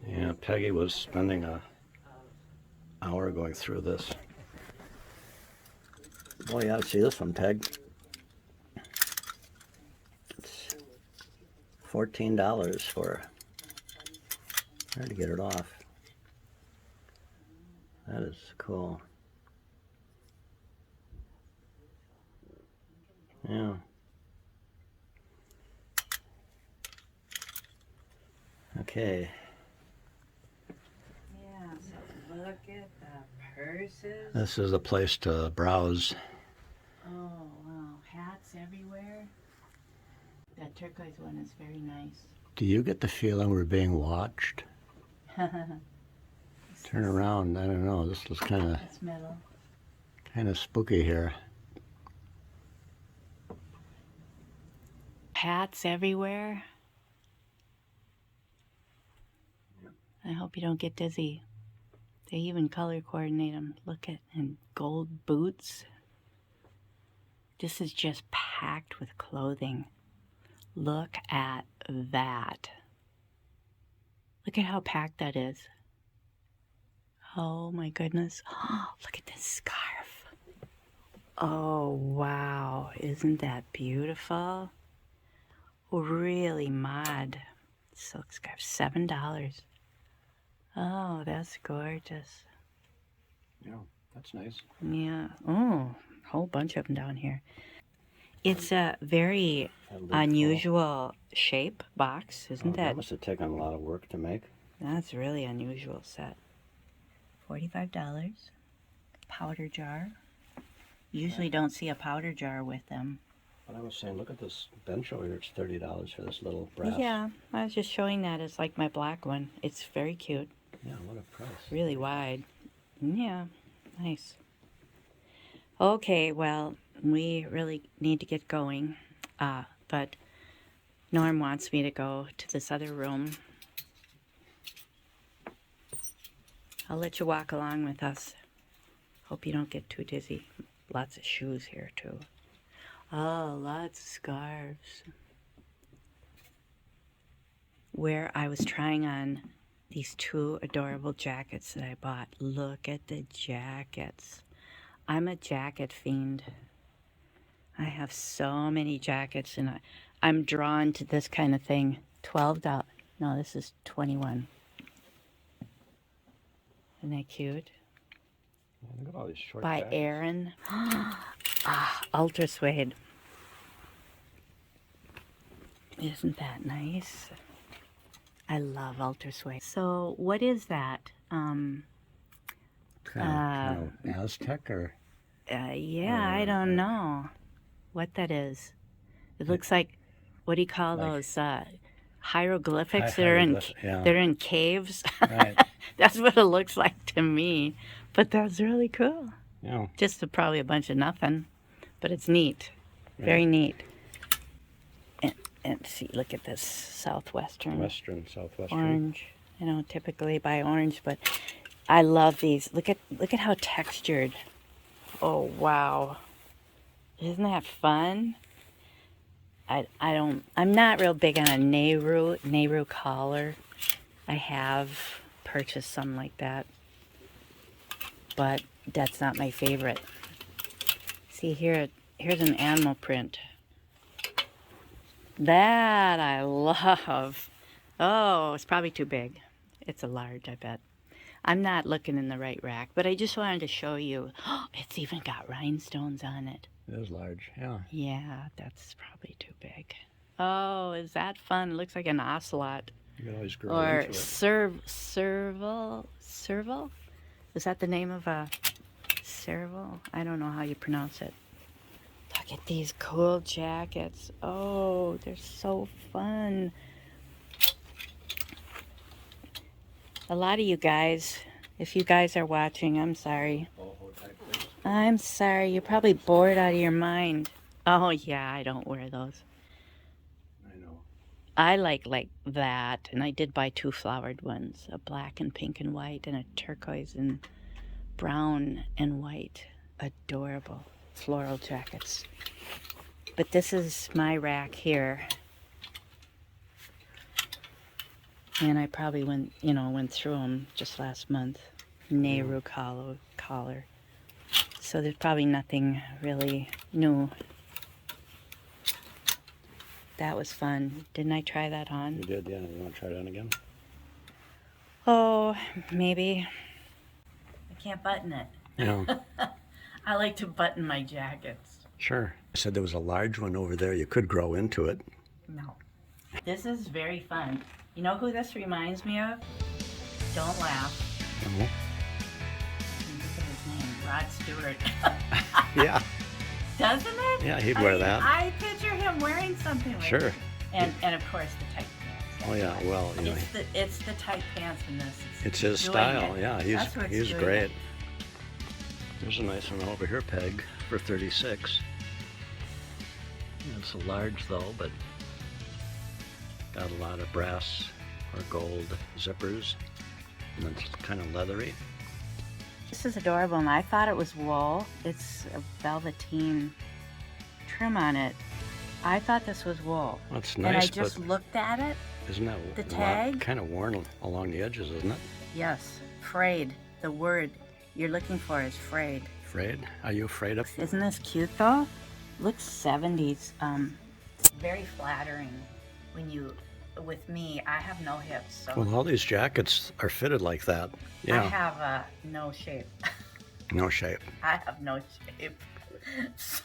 in here. Yeah, Peggy was spending an hour going through this. Oh yeah, see this one, Peg. $14 for her to get it off. That is cool. Yeah. Okay. Yeah, so look at the purses. This is a place to browse. Oh, wow. Hats everywhere. That turquoise one is very nice. Do you get the feeling we're being watched? Turn around. I don't know. This looks kind of spooky here. Hats everywhere. I hope you don't get dizzy. They even color coordinate them. Look at, and gold boots. This is just packed with clothing. Look at that. Look at how packed that is. Oh my goodness. Look at this scarf. Oh wow. Isn't that beautiful? Really mod. Silk scarf. $7. Oh, that's gorgeous. Yeah, that's nice. Yeah. Oh, a whole bunch of them down here. It's a very unusual shape box, isn't that? That must have taken a lot of work to make. That's a really unusual set. $45. Powder jar. Usually don't see a powder jar with them. But I was saying, look at this bench over here. It's $30 for this little brass. Yeah, I was just showing that as like my black one. It's very cute. Yeah, what a price. Really wide. Yeah, nice. Okay, well, we really need to get going. But Norm wants me to go to this other room. I'll let you walk along with us. Hope you don't get too dizzy. Lots of shoes here, too. Oh, lots of scarves. Where I was trying on these two adorable jackets that I bought. Look at the jackets. I'm a jacket fiend. I have so many jackets, and I'm drawn to this kind of thing. $12. No, this is $21. Isn't that cute? Yeah, look at all these short By jackets. Erin. Ultra suede. Isn't that nice? I love ultra suede. So, what is that? Kind of Aztec or? Yeah, I don't know what that is. It looks like, what do you call those hieroglyphics that are they're in caves? Right. That's what it looks like to me. But that's really cool. Yeah. Just probably a bunch of nothing, but it's neat. Very neat. And see, look at this southwestern orange. I don't typically buy orange, but I love these. Look at how textured. Oh wow, isn't that fun? I'm not real big on a Nehru collar. I have purchased some like that, but that's not my favorite. See here, here's an animal print. That I love. Oh, it's probably too big. It's a large, I bet. I'm not looking in the right rack, but I just wanted to show you. Oh, it's even got rhinestones on it. It is large, yeah. Yeah, that's probably too big. Oh, is that fun? It looks like an ocelot. You can always grow Or into it. serval? Is that the name of a serval? I don't know how you pronounce it. Look at these cool jackets. Oh, they're so fun. A lot of you guys, if you guys are watching, I'm sorry. I'm sorry. You're probably bored out of your mind. Oh, yeah, I don't wear those. I know. I like that, and I did buy two flowered ones, a black and pink and white, and a turquoise and brown and white. Adorable floral jackets. But this is my rack here. And I probably went through them just last month. Nehru collar. So there's probably nothing really new. That was fun. Didn't I try that on? You did, yeah. You want to try it on again? Oh, maybe. I can't button it. Yeah. I like to button my jackets. Sure. I said there was a large one over there. You could grow into it. No. This is very fun. You know who this reminds me of? Don't laugh. No. Look at his name, Rod Stewart. Yeah. Doesn't it? Yeah, he'd wear that. I picture him wearing something like Sure. that. And of course the tight pants. Oh yeah, well, you know, It's the tight pants in this. it's his doing style. it. Yeah, That's what's he's doing great. it. There's a nice one over here, Peg, for 36. It's a large though, but got a lot of brass or gold zippers, and it's kind of leathery. This is adorable, and I thought it was wool. It's a velveteen trim on it. I thought this was wool. That's nice, and I just but looked at it. isn't that the tag? kind of worn along the edges, isn't it? Yes, frayed. The word you're looking for is frayed. Frayed? Are you afraid of? Isn't this cute though? Looks 70s. Very flattering when you, with me, I have no hips, so Well, all these jackets are fitted like that. Yeah. I have no shape. No shape. I have no shape. So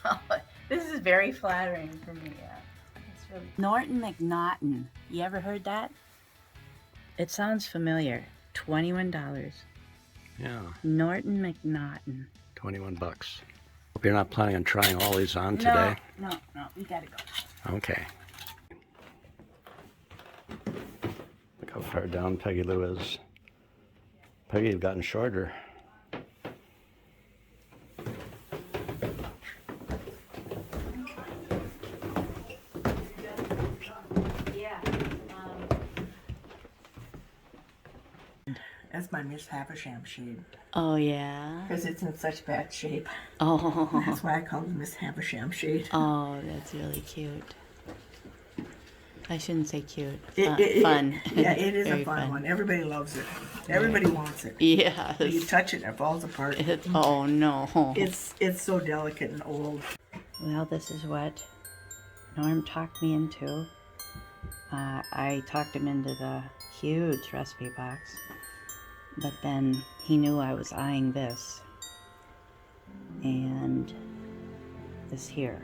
this is very flattering for me. Yeah. It's really... Norton McNaughton. You ever heard that? It sounds familiar. $21. Yeah. Norton McNaughton. 21 bucks. Hope you're not planning on trying all these on today. No, we gotta go. Okay. Look how far down Peggy Lou is. Peggy, you've gotten shorter. Yeah. That's my Miss Havisham shade. Oh yeah. Because it's in such bad shape. Oh. That's why I call it Miss Havisham shade. Oh, that's really cute. I shouldn't say cute. Fun. Fun. Yeah, it is Very a fun one. Everybody loves it. Everybody wants it. Yes. You touch it and it falls apart. Oh no. It's so delicate and old. Well, this is what Norm talked me into. I talked him into the huge recipe box, but then he knew I was eyeing this and this here.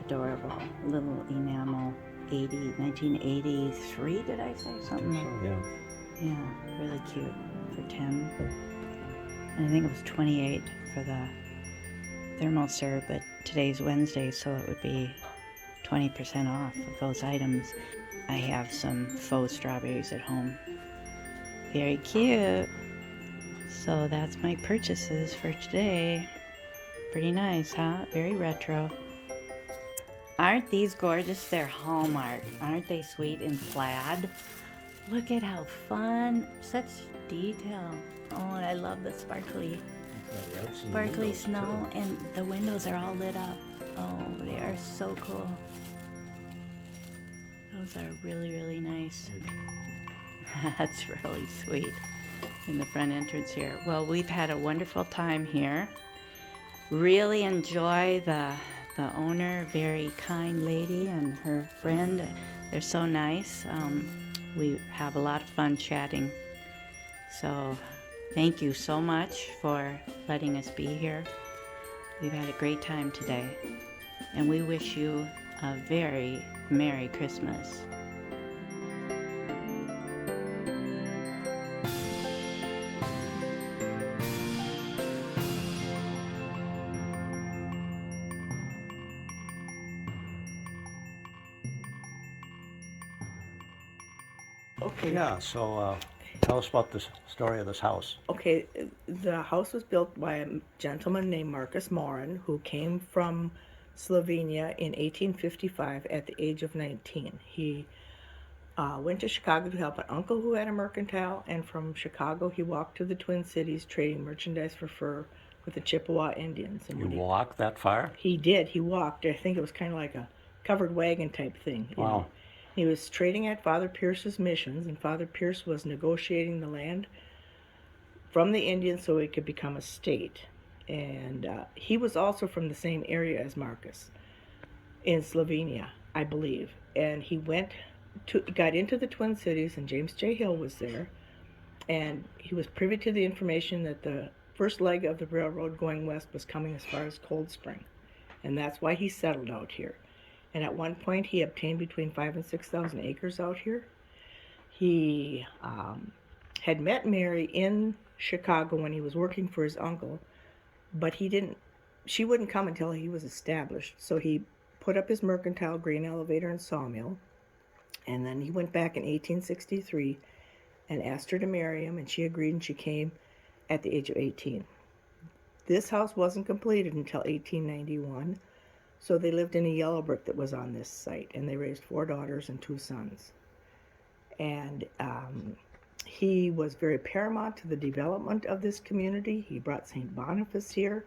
Adorable little enamel 1983, did I say something? Yeah. Yeah, really cute for 10. And I think it was 28 for the thermal serve, but today's Wednesday, so it would be 20% off of those items. I have some faux strawberries at home. Very cute. So that's my purchases for today. Pretty nice, huh? Very retro. Aren't these gorgeous? They're Hallmark. Aren't they sweet in plaid? Look at how fun. Such detail. Oh, and I love the sparkly snow, and the windows are all lit up. Oh, they are so cool. Those are really, really nice. That's really sweet. In the front entrance here. Well, we've had a wonderful time here. Really enjoy the owner, very kind lady, and her friend. They're so nice. We have a lot of fun chatting. So thank you so much for letting us be here. We've had a great time today. And we wish you a very Merry Christmas. Okay. Yeah, so tell us about the story of this house. Okay, the house was built by a gentleman named Marcus Morin, who came from Slovenia in 1855 at the age of 19. He went to Chicago to help an uncle who had a mercantile, and from Chicago he walked to the Twin Cities trading merchandise for fur with the Chippewa Indians. And You walked that far? he did. He walked. I think it was kind of like a covered wagon type thing. You Wow. know. He was trading at Father Pierce's missions, and Father Pierce was negotiating the land from the Indians so it could become a state. And he was also from the same area as Marcus in Slovenia. I believe. And he got into the Twin Cities, and James J. Hill was there. And he was privy to the information that the first leg of the railroad going west was coming as far as Cold Spring. And that's why he settled out here. And at one point, he obtained between 5,000 and 6,000 acres out here. He had met Mary in Chicago when he was working for his uncle, but she wouldn't come until he was established. So he put up his mercantile, grain elevator, and sawmill. And then he went back in 1863 and asked her to marry him, and she agreed, and she came at the age of 18. This house wasn't completed until 1891, so they lived in a yellow brick that was on this site, and they raised 4 daughters and 2 sons. And he was very paramount to the development of this community. He brought St. Boniface here.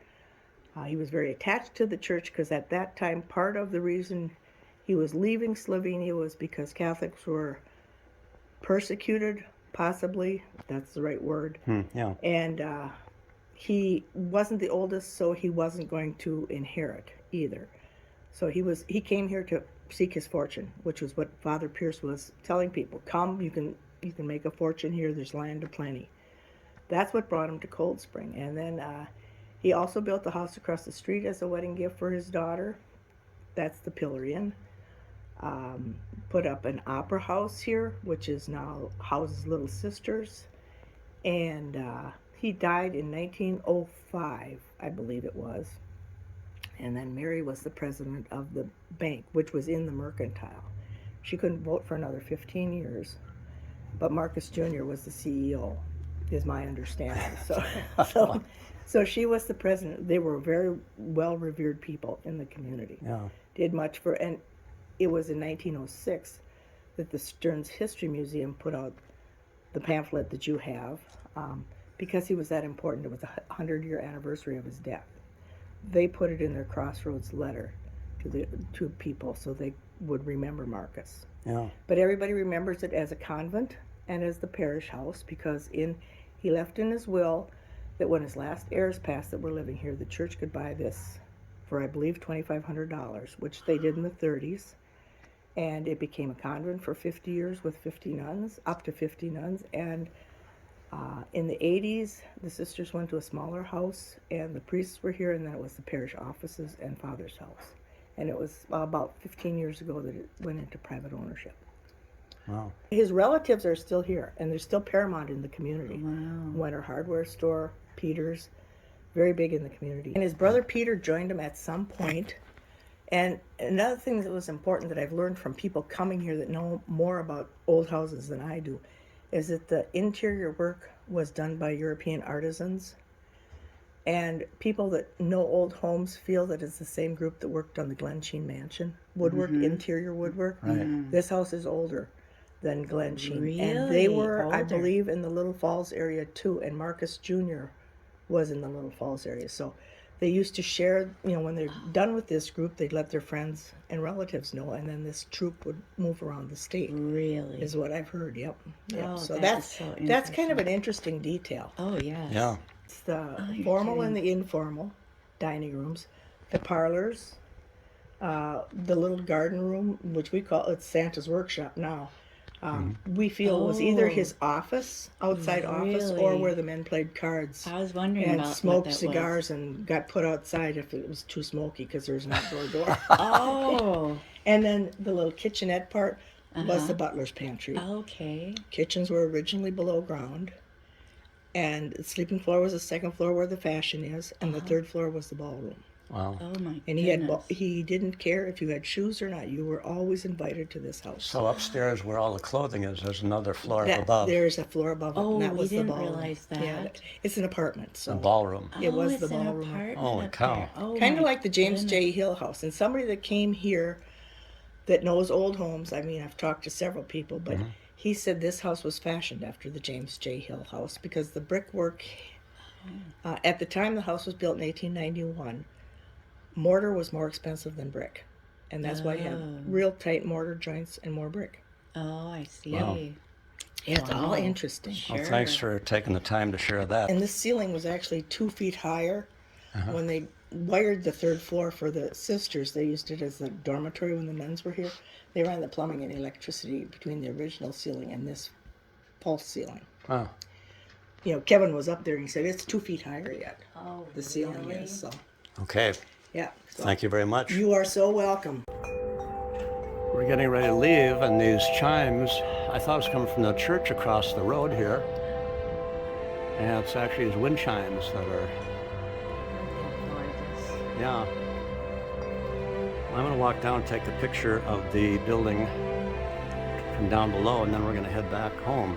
He was very attached to the church because at that time, part of the reason he was leaving Slovenia was because Catholics were persecuted, possibly, if that's the right word. Yeah. And he wasn't the oldest, so he wasn't going to inherit either. So he came here to seek his fortune, which was what Father Pierce was telling people. Come, you can make a fortune here. There's land aplenty. That's what brought him to Cold Spring. And then he also built the house across the street as a wedding gift for his daughter. That's the Pillar Inn. Put up an opera house here, which is now houses Little Sisters. And he died in 1905, I believe it was. And then Mary was the president of the bank, which was in the mercantile. She couldn't vote for another 15 years, but Marcus Jr. was the CEO, is my understanding. So she was the president. They were very well-revered people in the community. Yeah. Did much for, and it was in 1906 that the Stearns History Museum put out the pamphlet that you have, because he was that important. It was the 100-year anniversary of his death. They put it in their Crossroads letter to people so they would remember Marcus. Yeah. But everybody remembers it as a convent and as the parish house because he left in his will that when his last heirs passed that were living here, the church could buy this for, I believe, $2,500, which they did in the 30s. And it became a convent for 50 years with 50 nuns, up to 50 nuns. And in the 80s, the sisters went to a smaller house, and the priests were here, and then it was the parish offices and Father's house. And it was about 15 years ago that it went into private ownership. Wow. His relatives are still here, and they're still paramount in the community. Wow. Winter Hardware Store, Peter's, very big in the community. And his brother Peter joined him at some point. And another thing that was important that I've learned from people coming here that know more about old houses than I do is that the interior work was done by European artisans. And people that know old homes feel that it's the same group that worked on the Glensheen Mansion. Woodwork, interior woodwork. Right. This house is older than Glensheen. Really? And they were, I Older. believe, in the Little Falls area too. And Marcus Jr. was in the Little Falls area. So they used to share, when they're done with this group, they'd let their friends and relatives know, and then this troop would move around the state. Really? Is what I've heard. Yep. Oh, So that that's is so that's kind of interesting. an interesting detail. Oh, yes. Yeah. It's the you're formal and kidding. the informal dining rooms, the parlors, the little garden room, which we call it's Santa's workshop now. We feel was either his office, outside office, or Really? where the men played cards I was wondering and about what smoked that cigars and got put outside if it was too smoky because there's an outdoor door. was. Oh, And then the little kitchenette part was the butler's pantry. okay. Kitchens were originally below ground. And the sleeping floor was the second floor where the fashion is, and the third floor was the ballroom. Wow. Oh, my And goodness. he didn't care if you had shoes or not. You were always invited to this house. So upstairs where all the clothing is, there's another floor above. There's a floor above it, Oh, and that we was didn't the ballroom. realize Yeah, that. it's an apartment, The so ballroom. it was it's the an ballroom. apartment Holy up cow. there. Oh, Kind of my like the James goodness. J. Hill house. And somebody that came here that knows old homes, I mean, I've talked to several people, but he said this house was fashioned after the James J. Hill house because the brickwork, at the time the house was built in 1891, mortar was more expensive than brick. And that's why you have real tight mortar joints and more brick. Oh, I see. Wow. It's all Wow. interesting. Well, thanks for taking the time to share that. And this ceiling was actually 2 feet higher when they wired the third floor for the sisters. They used it as a dormitory when the nuns were here. They ran the plumbing and electricity between the original ceiling and this false ceiling. Oh, You know, Kevin was up there and he said it's 2 feet higher yet. Oh, The ceiling really? is, so okay. yeah. So Thank you very much. you are so welcome. We're getting ready to leave, and these chimes, I thought it was coming from the church across the road here. And it's actually these wind chimes that are, Gorgeous. yeah. I'm going to walk down and take a picture of the building from down below, and then we're going to head back home.